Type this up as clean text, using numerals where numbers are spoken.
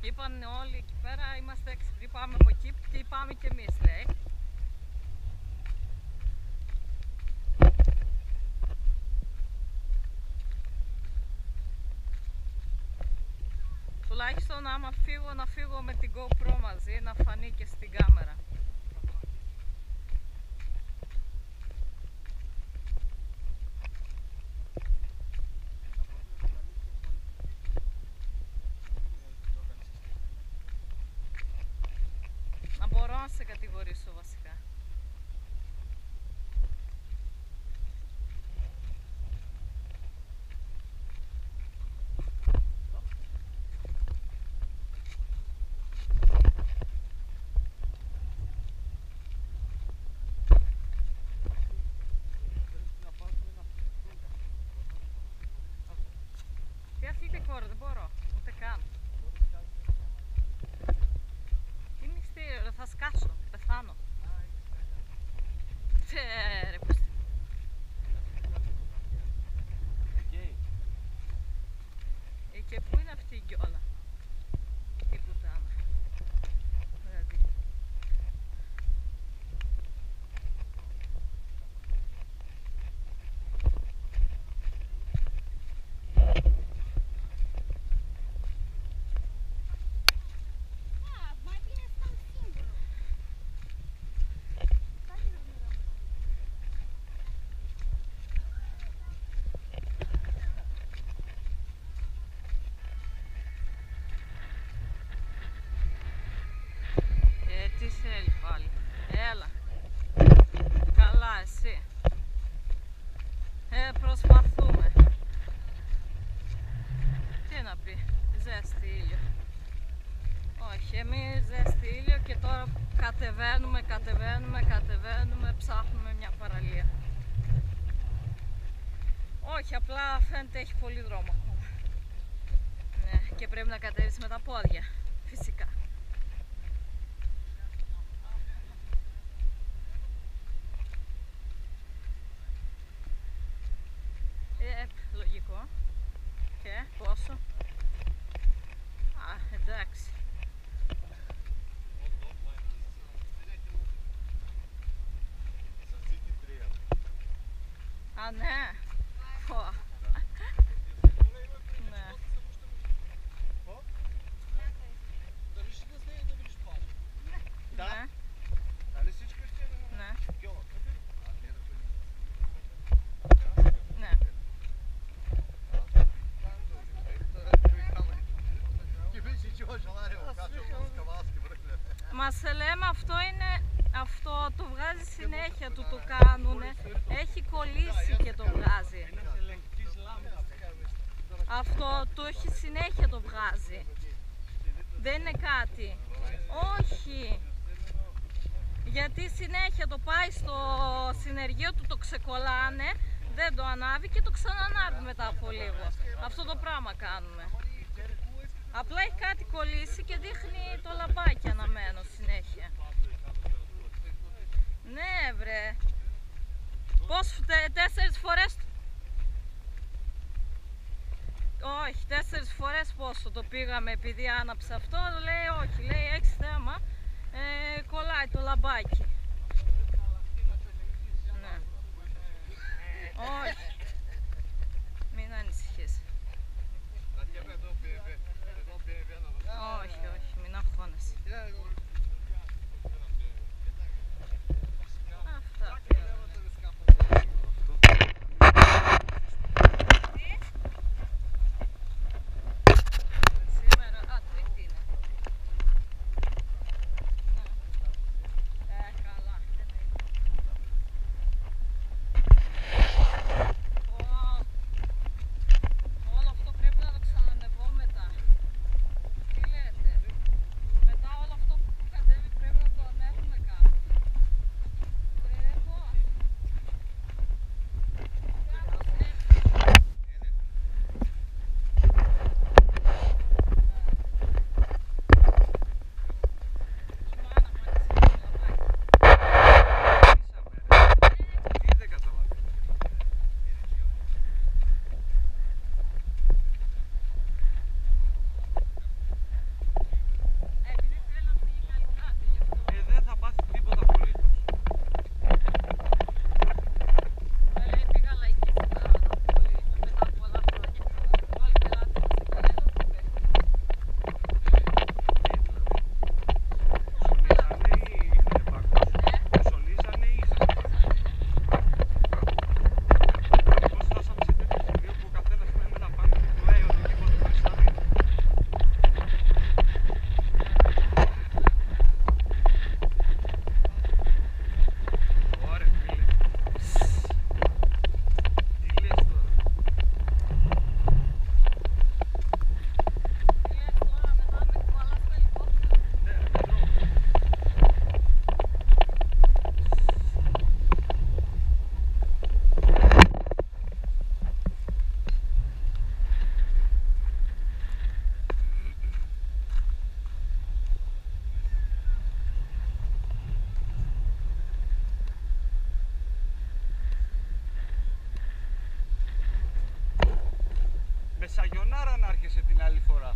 Είπαν όλοι εκεί πέρα, είμαστε έξυπνοι, πάμε από εκεί και πάμε κι εμείς, λέει. Τουλάχιστον άμα φύγω, να φύγω με την GoPro μαζί, να φανεί και στην κάμερα. Να μπορώ να σε κατηγορήσω βασικά. Τι αυτή κόρη, δεν μπορώ, ούτε καν. Τι μυστήριο, ρε, θα σκάσω, πεθάνω. Ρε, πώς... Και πού είναι αυτή η γκιόλα, η πουτάνα. Δηλαδή. Τι θέλει πάλι, έλα, καλά εσύ, προσπαθούμε, τι να πει, ζέστη ήλιο, όχι εμείς ζέστη ήλιο και τώρα κατεβαίνουμε, ψάχνουμε μια παραλία, όχι απλά φαίνεται έχει πολύ δρόμο, ναι, και πρέπει να κατέβεις με τα πόδια, φυσικά. Λογικό. Και πόσο? Α, εντάξει. Α, ναι. Πω. Ναι. Ναι. Ναι. Μας λέμε αυτό το βγάζει συνέχεια, του το κάνουνε, έχει κολλήσει και το βγάζει. Αυτό το έχει συνέχεια το βγάζει. Δεν είναι κάτι. Όχι. Γιατί συνέχεια το πάει στο συνεργείο του, το ξεκολλάνε, δεν το ανάβει και το ξανανάβει μετά από λίγο. Αυτό το πράγμα κάνουμε. Απλά έχει κάτι κολλήσει και δείχνει το λαμπάκι αναμένο συνέχεια. Ναι βρε. Πώς, 4 φορές... Όχι, 4 φορές πόσο το πήγαμε επειδή άναψε αυτό, λέει όχι, λέει έχεις θέμα, κολλάει το λαμπάκι. Ναι. Όχι. Μην ανησυχείς. Όχι, όχι, μην αγχώνεσαι. Αυτά. Σήμερα, Τρίτη είναι. σαγιονάρα να έρχεσαι την άλλη φορά.